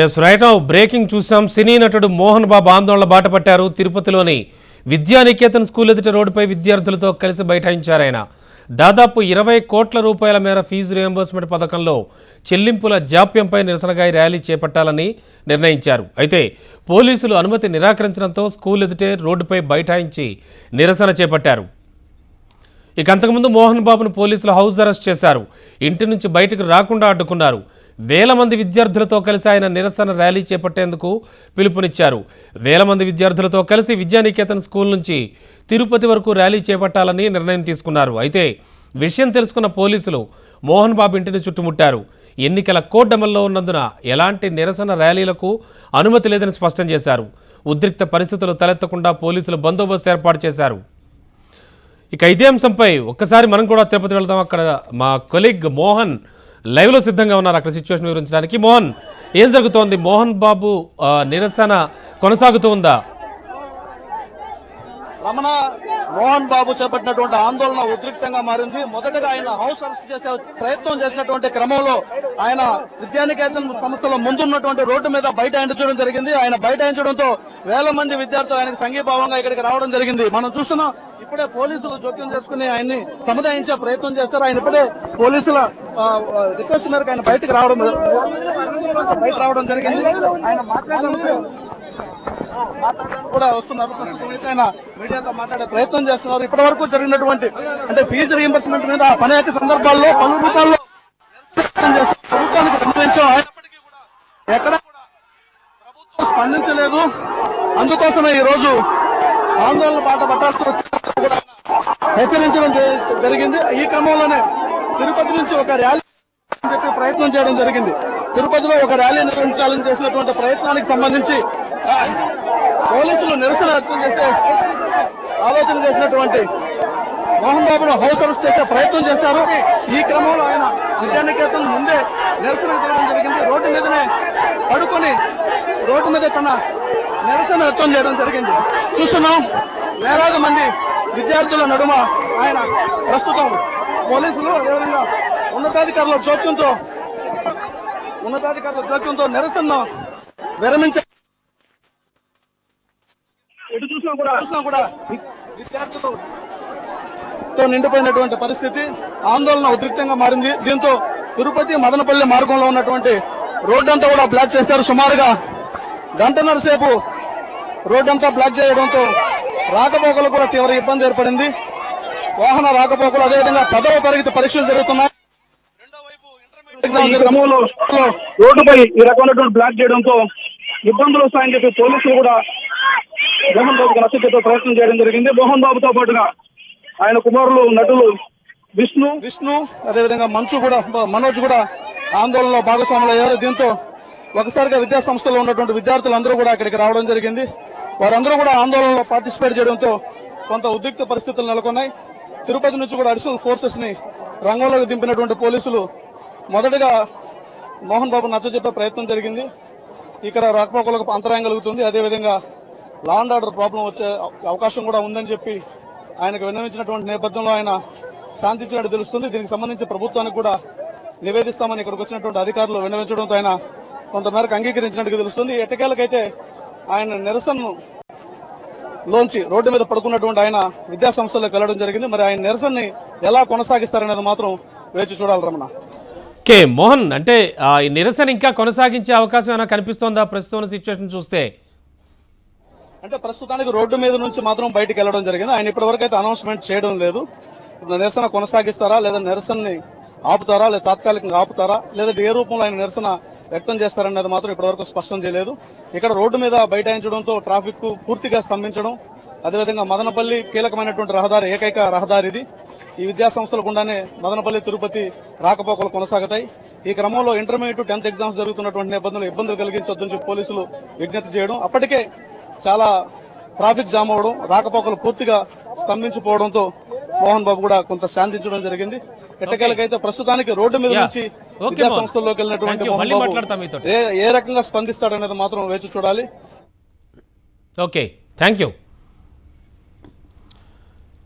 Yes right now breaking చూసాం. సినీ నటుడు మోహన్ బాబు ఆందోళన బాట పట్టారు. తిరుపతిలోని విద్యానికేతన్ స్కూల్ ఎదుట రోడ్డుపై విద్యార్థులతో కలిసి బైఠాయించారు ఆయన. దాదాపు 20 కోట్ల రూపాయల మేర ఫీజు రియంబర్స్మెంట్ పథకంలో చెల్లింపుల జాప్యంపై నిరసనగా ర్యాలీ చేపట్టాలని నిర్ణయించారు. అయితే పోలీసులు అనుమతి నిరాకరించడంతో స్కూల్ ఎదుటే రోడ్డుపై బైఠాయించి నిరసన చేపట్టారు. ఇక అంతకుముందు మోహన్ బాబును పోలీసులు హౌస్ అరెస్ట్ చేశారు. ఇంటి నుంచి బయటకు రాకుండా అడ్డుకున్నారు. వేల మంది విద్యార్థులతో కలిసి ఆయన నిరసన ర్యాలీ చేపట్టేందుకు పిలుపునిచ్చారు. వేల మంది విద్యార్థులతో కలిసి విద్యానికేతన్ స్కూల్ నుంచి తిరుపతి వరకు ర్యాలీ చేపట్టాలని నిర్ణయం తీసుకున్నారు. అయితే విషయం తెలుసుకున్న పోలీసులు మోహన్ బాబు ఇంటిని చుట్టుముట్టారు. ఎన్నికల కోడ్ అమల్లో ఉన్నందున ఎలాంటి నిరసన ర్యాలీలకు అనుమతి లేదని స్పష్టం చేశారు. ఉద్రిక్త పరిస్థితులు తలెత్తకుండా పోలీసులు బందోబస్తు ఏర్పాటు చేశారు. ఇక ఇదే అంశంపై ఒక్కసారి మనం కూడా తిరుపతి వెళ్దాం. అక్కడ మా కొలీగ్ మోహన్ లైవ్లో సిద్ధంగా ఉన్నారు అక్కడ సిచ్యువేషన్ వివరించడానికి. మోహన్, ఏం జరుగుతోంది? మోహన్ బాబు నిరసన కొనసాగుతూ ఉందా? రమణ, మోహన్ బాబు చేపట్టినటువంటి ఆందోళన ఉద్రిక్తంగా మారింది. మొదటగా ఆయన హౌస్ అరెస్ట్ చేసే ప్రయత్నం చేసినటువంటి క్రమంలో ఆయన విద్యానికేతన్ సంస్థలో ముందున్నటువంటి రోడ్డు మీద బైఠాయించడం జరిగింది. ఆయన బైఠాయించడంతో వేల మంది విద్యార్థులు ఆయనకు సంఘీభావంగా ఇక్కడికి రావడం జరిగింది. మనం చూస్తున్నాం, ఇప్పుడే పోలీసులు జోక్యం చేసుకుని ఆయన్ని సముదాయించే ప్రయత్నం చేస్తారు. ఆయన ఇప్పుడే పోలీసుల రిక్వెస్ట్ మేరకు ఆయన బయటకు రావడం జరిగింది. ఆయన మాట్లాడడానికి కూడా వస్తున్నారు. ఆయన మీడియాతో మాట్లాడే ప్రయత్నం చేస్తున్నారు. ఇప్పటి వరకు జరిగినటువంటి అంటే ఫీజు రీయింబర్స్మెంట్ మీద అనేక సందర్భాల్లో పలు రూపాల్లో ప్రభుత్వానికి సంబంధించాం. అయినప్పటికీ కూడా ఎక్కడ కూడా ప్రభుత్వం స్పందించలేదు. అందుకోసమే ఈ రోజు ఆందోళన బాట పట్టాల్సి వచ్చినట్టు కూడా హెచ్చరించడం జరిగింది. ఈ క్రమంలోనే తిరుపతి నుంచి ఒక ర్యాలీ చెప్పి ప్రయత్నం చేయడం జరిగింది. తిరుపతిలో ఒక ర్యాలీ నిర్వహించాలని చేసినటువంటి ప్రయత్నానికి సంబంధించి పోలీసులు నిరసన వ్యక్తం చేసే ఆలోచన చేసినటువంటి మోహన్ బాబును హౌస్ అరెస్ట్ చేసే ప్రయత్నం చేశారు. ఈ క్రమంలో ఆయన విద్యానికేతన్ ముందే నిరసన చేయడం జరిగింది. రోడ్డు మీదనే పడుకొని రోడ్డు మీద తన నిరసన వ్యక్తం చేయడం జరిగింది. చూస్తున్నాం, వేలాది మంది విద్యార్థుల నడుమ ఆయన ప్రస్తుతం పోలీసులు అదేవిధంగా ఉన్నతాధికారుల జోక్యంతో నిరసన విరమించారు. ఎటు చూసినా కూడా విద్యార్థులతో నిండిపోయినటువంటి పరిస్థితి, ఆందోళన ఉద్రిక్తంగా మారింది. దీంతో తిరుపతి మదనపల్లి మార్గంలో ఉన్నటువంటి రోడ్డంతా కూడా బ్లాక్ చేశారు. సుమారుగా గంటన్నర సేపు రోడ్డంతా బ్లాక్ చేయడంతో రాకపోకలు కూడా తీవ్ర ఇబ్బంది ఏర్పడింది. వాహన రాకపోకలు, అదేవిధంగా 10వ తరగతి పరీక్షలు జరుగుతున్నాయి. క్రమంలో రోడ్డుపై ఈ రకమైనటువంటి బ్లాక్ చేయడంతో ఇబ్బందులు వస్తాయని చెప్పి పోలీసులు కూడా మోహన్ బాబుకు నచ్చజెప్పే ప్రయత్నం చేయడం జరిగింది. మోహన్ బాబుతో పాటుగా ఆయన కుమారులు నటులు విష్ణు అదేవిధంగా మనోజ్ కూడా ఆందోళనలో భాగస్వాములు అయ్యారు. దీంతో ఒకసారిగా విద్యా సంస్థలో ఉన్నటువంటి విద్యార్థులందరూ కూడా ఇక్కడికి రావడం జరిగింది. వారందరూ కూడా ఆందోళనలో పార్టిసిపేట్ చేయడంతో కొంత ఉద్రిక్త పరిస్థితులు నెలకొన్నాయి. తిరుపతి నుంచి కూడా అడిషనల్ ఫోర్సెస్ ని రంగంలోకి దింపినటువంటి పోలీసులు మొదటగా మోహన్ బాబు నచ్చజెప్పే ప్రయత్నం జరిగింది. ఇక్కడ రాకపోకలకు అంతరాయం కలుగుతుంది, అదేవిధంగా లా అండ్ ఆర్డర్ ప్రాబ్లం వచ్చే అవకాశం కూడా ఉందని చెప్పి ఆయనకు విన్నవించినటువంటి నేపథ్యంలో ఆయన శాంతించినట్టు తెలుస్తుంది. దీనికి సంబంధించి ప్రభుత్వానికి కూడా నివేదిస్తామని ఇక్కడికి వచ్చినటువంటి అధికారులు విన్నవించడంతో ఆయన కొంతమేరకు అంగీకరించినట్టుగా తెలుస్తుంది. ఎట్టకేలకైతే ఆయన నిరసనను లోంచి రోడ్డు మీద పడుకున్నటువంటి ఆయన విద్యా సంస్థలకు వెళ్లడం జరిగింది. మరి ఆయన నిరసనని ఎలా కొనసాగిస్తారనేది మాత్రం వేచి చూడాలి. రమణ, ఓకే మోహన్, అంటే ఈ నిరసన ఇంకా కొనసాగించే అవకాశం ఏమైనా కనిపిస్తోందా ప్రస్తుతం సిచ్యువేషన్ చూస్తే? అంటే ప్రస్తుతానికి రోడ్డు మీద నుంచి మాత్రం బయటకు వెళ్లడం జరిగింది. ఆయన ఇప్పటివరకు అయితే అనౌన్స్మెంట్ చేయడం లేదు. నిరసన కొనసాగిస్తారా, లేదా నిరసనని ఆపుతారా, లేదా తాత్కాలికంగా ఆపుతారా, లేదా ఏ రూపంలో ఆయన నిరసన వ్యక్తం చేస్తారనేది మాత్రం ఇప్పటివరకు స్పష్టం చేయలేదు. ఇక్కడ రోడ్డు మీద బైఠాయించడంతో ట్రాఫిక్ పూర్తిగా స్తంభించడం, అదేవిధంగా మదనపల్లి కీలకమైనటువంటి రహదారి, ఏకైక రహదారి ఇది. ఈ విద్యా సంస్థల గుండానే మదనపల్లి తిరుపతి రాకపోకలు కొనసాగుతాయి. ఈ క్రమంలో ఇంటర్మీడియట్ 10th ఎగ్జామ్స్ జరుగుతున్నటువంటి నేపథ్యంలో ఇబ్బందులు కలిగించొద్దని చెప్పి పోలీసులు విజ్ఞప్తి చేయడం, అప్పటికే చాలా ట్రాఫిక్ జామ్ అవడం, రాకపోకలు పూర్తిగా స్తంభించిపోవడంతో మోహన్ బాబు కూడా కొంత శాంతించడం జరిగింది. ఎట్టకేలకైతే ప్రస్తుతానికి రోడ్డు మీద నుంచి విద్యా సంస్థల్లోకి వెళ్ళినటువంటి మోహన్ బాబు ఏ రకంగా స్పందిస్తాడనేది మాత్రం వేచి చూడాలి. Okay, thank you.